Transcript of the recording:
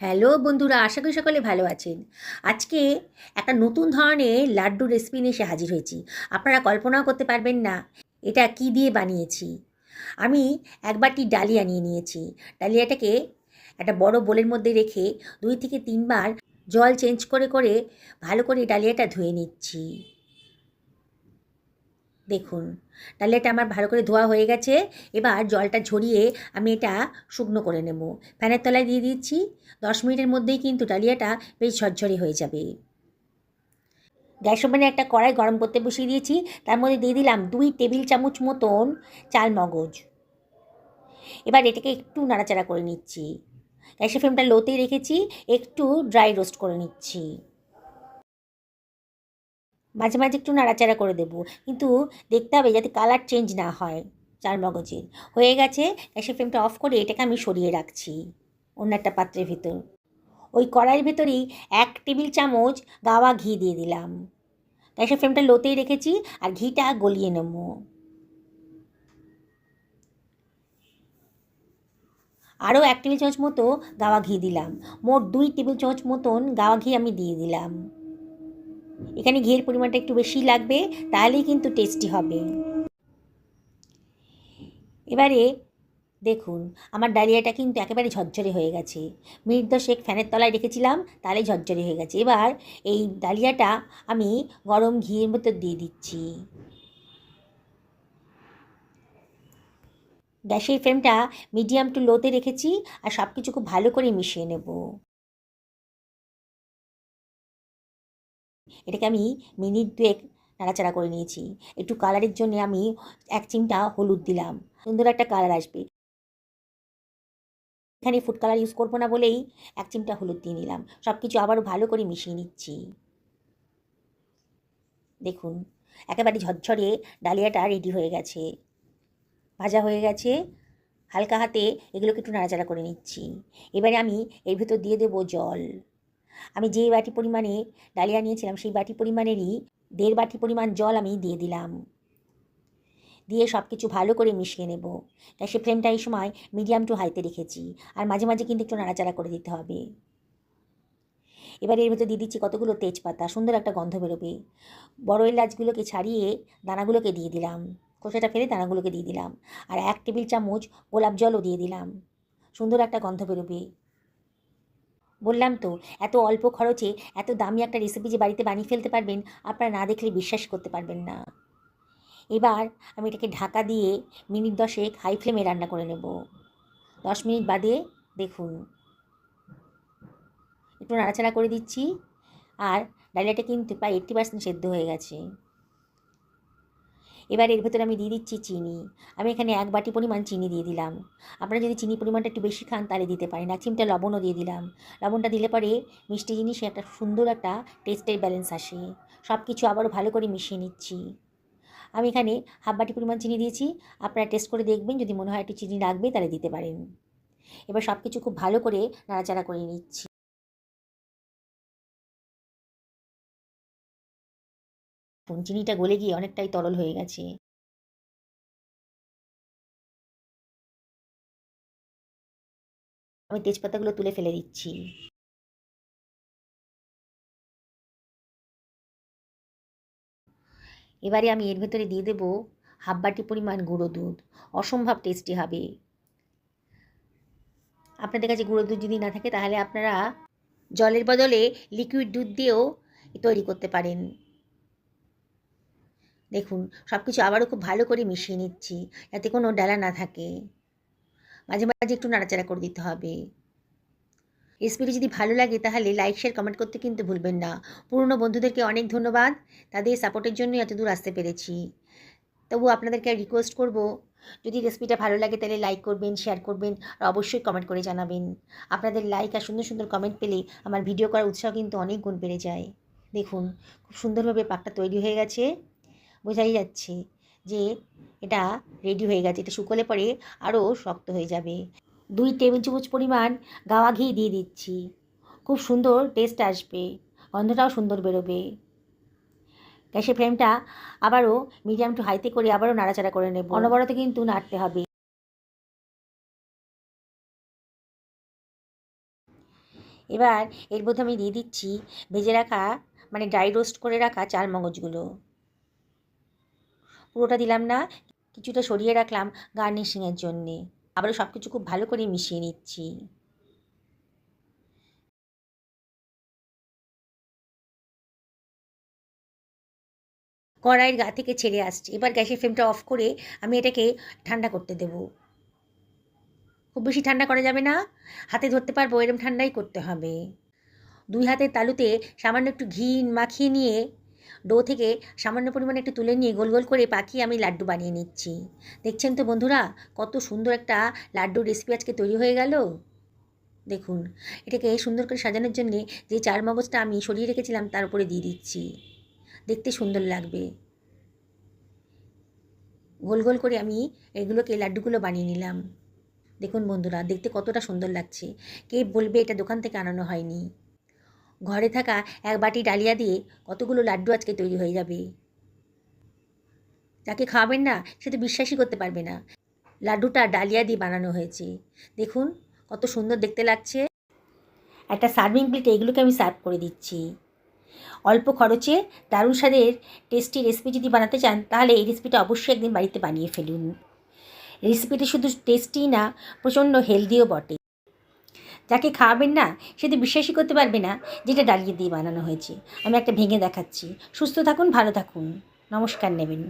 Hello বন্ধুরা, আশা করি সকলে ভালো আছেন। আজকে একটা নতুন ধরনের লাড্ডু রেসিপি নিয়ে এসে হাজির হয়েছি। আপনারা কল্পনাও করতে পারবেন না এটা কি দিয়ে বানিয়েছি। আমি এক বাটি ডালিয়া নিয়ে নিয়েছি। ডালিয়াটাকে একটা বড় বোলের মধ্যে রেখে 2 থেকে 3 বার জল চেঞ্জ করে করে ভালো করে ডালিয়াটা ধুয়ে নিচ্ছি। দেখুন, ডালিয়াটা আমার ভালো করে ধোয়া হয়ে গেছে। এবার জলটা ঝরিয়ে আমি এটা শুকনো করে নেব। ফ্যানের তলায় দিয়ে দিচ্ছি। 10 মিনিটের মধ্যেই কিন্তু ডালিয়াটা বেশ ঝরঝরে হয়ে যাবে। গ্যাস ওভেনে একটা কড়াই গরম করতে বসিয়ে দিয়েছি। তার মধ্যে দিয়ে দিলাম 2 টেবিল চামচ মতন চাল মগজ। এবার এটাকে একটু নাড়াচাড়া করে নিচ্ছি। গ্যাসের ফ্লেমটা লোতেই রেখেছি, একটু ড্রাই রোস্ট করে নিচ্ছি। মাঝে মাঝে একটু নাড়াচাড়া করে দেবো, কিন্তু দেখতে হবে যাতে কালার চেঞ্জ না হয় চার মগজের। হয়ে গেছে, গ্যাসের ফ্লেমটা অফ করে এটাকে আমি সরিয়ে রাখছি অন্য একটা পাত্রের ভিতর। ওই কড়াইয়ের ভেতরেই 1 টেবিল চামচ গাওয়া ঘি দিয়ে দিলাম। গ্যাসের ফ্লেমটা লোতেই রেখেছি আর ঘিটা গলিয়ে নেব। আরও 1 টেবিল চামচ মতো গাওয়া ঘি দিলাম। মোট 2 টেবিল চামচ মতন গাওয়া ঘি আমি দিয়ে দিলাম। এখানে ঘিয়ের পরিমাণটা একটু বেশি লাগবে, তাহলেই কিন্তু টেস্টি হবে। এবারে দেখুন, আমার ডালিয়াটা কিন্তু একেবারে ঝরঝরে হয়ে গেছে। মিনিট 10 ফ্যানের তলায় রেখেছিলাম, তাহলে ঝরঝরে হয়ে গেছে। এবার এই ডালিয়াটা আমি গরম ঘিয়ের ভেতর দিয়ে দিচ্ছি। গ্যাসের ফ্লেমটা মিডিয়াম টু লোতে রেখেছি আর সব কিছু খুব ভালো করে মিশিয়ে নেব। এটাকে আমি মিনিট 2 নাড়াচাড়া করে নিয়েছি। একটু কালারের জন্য আমি 1 চিমটা হলুদ দিলাম, সুন্দর একটা কালার আসবে। এখানে ফুড কালার ইউজ করবো না বলেই 1 চিমটা হলুদ দিয়ে নিলাম। সব কিছু আবারও ভালো করে মিশিয়ে নিচ্ছি। দেখুন, একেবারে ঝরঝরে ডালিয়াটা রেডি হয়ে গেছে, ভাজা হয়ে গেছে। হালকা হাতে এগুলোকে একটু নাড়াচাড়া করে নিচ্ছি। এবারে আমি এর ভেতর দিয়ে দেবো জল। আমি যে বাটি পরিমাণে ডালিয়া নিয়েছিলাম সেই বাটি পরিমাণেরই 1.5 বাটি পরিমাণ জল আমি দিয়ে দিলাম। দিয়ে সব কিছু ভালো করে মিশিয়ে নেব। গ্যাসের ফ্লেমটা এই সময় মিডিয়াম টু হাইতে রেখেছি আর মাঝে মাঝে কিন্তু একটু নাড়াচাড়া করে দিতে হবে। এবার এর ভেতর দিয়ে দিচ্ছি কতগুলো তেজপাতা, সুন্দর একটা গন্ধ বেরোবে। বড় এলাচগুলোকে ছাড়িয়ে দানাগুলোকে দিয়ে দিলাম, খোসাটা ফেলে দানাগুলোকে দিয়ে দিলাম। আর 1 টেবিল চামচ গোলাপ জলও দিয়ে দিলাম, সুন্দর একটা গন্ধ বেরোবে। বললাম তো, এত অল্প খরচে এত দামি একটা রেসিপি যে বাড়িতে বানিয়ে ফেলতে পারবেন, আপনারা না দেখলে বিশ্বাস করতে পারবেন না। এবার আমি এটাকে ঢাকা দিয়ে মিনিট 10 হাই ফ্লেমে রান্না করে নেব। 10 মিনিট বাদে দেখুন, একটু নাড়াচাড়া করে দিচ্ছি আর ডালিয়াটা কিন্তু প্রায় 80% সেদ্ধ হয়ে গেছে। এবার এর ভেতরে আমি দিয়ে দিচ্ছি চিনি। আমি এখানে 1 বাটি পরিমাণ চিনি দিয়ে দিলাম। আপনারা যদি চিনি পরিমাণটা একটু বেশি খান তাহলে দিতে পারেন। 1 চিমটা লবণও দিয়ে দিলাম। লবণটা দিলে পরে মিষ্টি জিনিসে একটা সুন্দর একটা টেস্টের ব্যালেন্স আসে। সব কিছু আবারও ভালো করে মিশিয়ে নিচ্ছি। আমি এখানে 1/2 বাটি পরিমাণ চিনি দিয়েছি। আপনারা টেস্ট করে দেখবেন, যদি মনে হয় একটু চিনি লাগবে তাহলে দিতে পারেন। এবার সব কিছু খুব ভালো করে নাড়াচাড়া করে নিচ্ছি। চিনিটা গলে গিয়ে অনেকটাই তরল হয়ে গেছে। আমি তেজপাতাগুলো তুলে ফেলে দিচ্ছি। এবারে আমি এর ভেতরে দিয়ে দেবো 1/2 বাটি পরিমাণ গুঁড়ো দুধ। অসম্ভব টেস্টি হবে। আপনাদের কাছে গুঁড়ো দুধ যদি না থাকে তাহলে আপনারা জলের বদলে লিকুইড দুধ দিয়েও তৈরি করতে পারেন। দেখুন, সব কিছু আবারও খুব ভালো করে মিশিয়ে নিচ্ছি যাতে কোনো ডালা না থাকে। মাঝে মাঝে একটু নাড়াচাড়া করে দিতে হবে। রেসিপিটি যদি ভালো লাগে তাহলে লাইক শেয়ার কমেন্ট করতে কিন্তু ভুলবেন না। পুরনো বন্ধুদেরকে অনেক ধন্যবাদ, তাদের সাপোর্টের জন্যই এত দূর আসতে পেরেছি। তবু আপনাদেরকে রিকোয়েস্ট করব, যদি রেসিপিটা ভালো লাগে তাহলে লাইক করবেন, শেয়ার করবেন আর অবশ্যই কমেন্ট করে জানাবেন। আপনাদের লাইক আর সুন্দর সুন্দর কমেন্ট পেলে আমার ভিডিও করার উৎসাহ কিন্তু অনেক গুণ বেড়ে যায়। দেখুন, খুব সুন্দরভাবে পাকটা তৈরি হয়ে গেছে। বোঝাই যাচ্ছে যে এটা রেডি হয়ে গেছে। এটা শুকোলে পরে আরও শক্ত হয়ে যাবে। 2 টেবিল চামচ পরিমাণ গাওয়া ঘি দিয়ে দিচ্ছি। খুব সুন্দর টেস্ট আসবে, গন্ধটাও সুন্দর বেরোবে। গ্যাসের ফ্লেমটা আবারও মিডিয়াম টু হাইতে করে আবারও নাড়াচাড়া করে নেব। অনবরত কিন্তু নাড়তে হবে। এবার এর মধ্যে আমি দিয়ে দিচ্ছি ভেজে রাখা মানে ড্রাই রোস্ট করে রাখা চাল মগজগুলো। পুরোটা দিলাম না, কিছুটা সরিয়ে রাখলাম গার্নিশিংয়ের জন্যে। আবারও সব কিছু খুব ভালো করে মিশিয়ে নিচ্ছি। কড়াইয়ের গা থেকে ছেড়ে আসছে। এবার গ্যাসের ফ্লেমটা অফ করে আমি এটাকে ঠান্ডা করতে দেবো। খুব বেশি ঠান্ডা করা যাবে না, হাতে ধরতে পারবো এরকম ঠান্ডাই করতে হবে। 2 হাতের তালুতে সামান্য একটু ঘি মাখিয়ে নিয়ে ডো থেকে সামান্য পরিমাণে একটু তুলে নিয়ে গোল গোল করে পাকিয়ে আমি লাড্ডু বানিয়ে নিচ্ছি। দেখছেন তো বন্ধুরা, কত সুন্দর একটা লাড্ডুর রেসিপি আজকে তৈরি হয়ে গেল। দেখুন, এটাকে সুন্দর করে সাজানোর জন্যে যে চার মগজটা আমি সরিয়ে রেখেছিলাম তার উপরে দিয়ে দিচ্ছি। দেখতে সুন্দর লাগবে। গোল গোল করে আমি এগুলোকে লাড্ডুগুলো বানিয়ে নিলাম। দেখুন বন্ধুরা, দেখতে কতটা সুন্দর লাগছে। কে বলবে এটা দোকান থেকে আনানো হয়নি। ঘরে থাকা এক বাটি ডালিয়া দিয়ে কতগুলো লাড্ডু আজকে তৈরি হয়ে যাবে। যাকে খাওয়াবেন না সে তো বিশ্বাসই করতে পারবে না লাড্ডুটা ডালিয়া দিয়ে বানানো হয়েছে। দেখুন কত সুন্দর দেখতে লাগছে। একটা সার্ভিং প্লেটে এগুলোকে আমি সার্ভ করে দিচ্ছি। অল্প খরচে দারুণ স্বাদের টেস্টি রেসিপি যদি বানাতে চান তাহলে এই রেসিপিটা অবশ্যই একদিন বাড়িতে বানিয়ে ফেলুন। রেসিপিটি শুধু টেস্টি না, প্রচণ্ড হেলদিও বটে। যাকে খাওয়াবেন না সে তো বিশ্বাসই করতে পারবে না যেটা ডালিয়া দিয়ে বানানো হয়েছে। আমি একটা ভেঙে দেখাচ্ছি। সুস্থ থাকুন, ভালো থাকুন, নমস্কার নেবেন।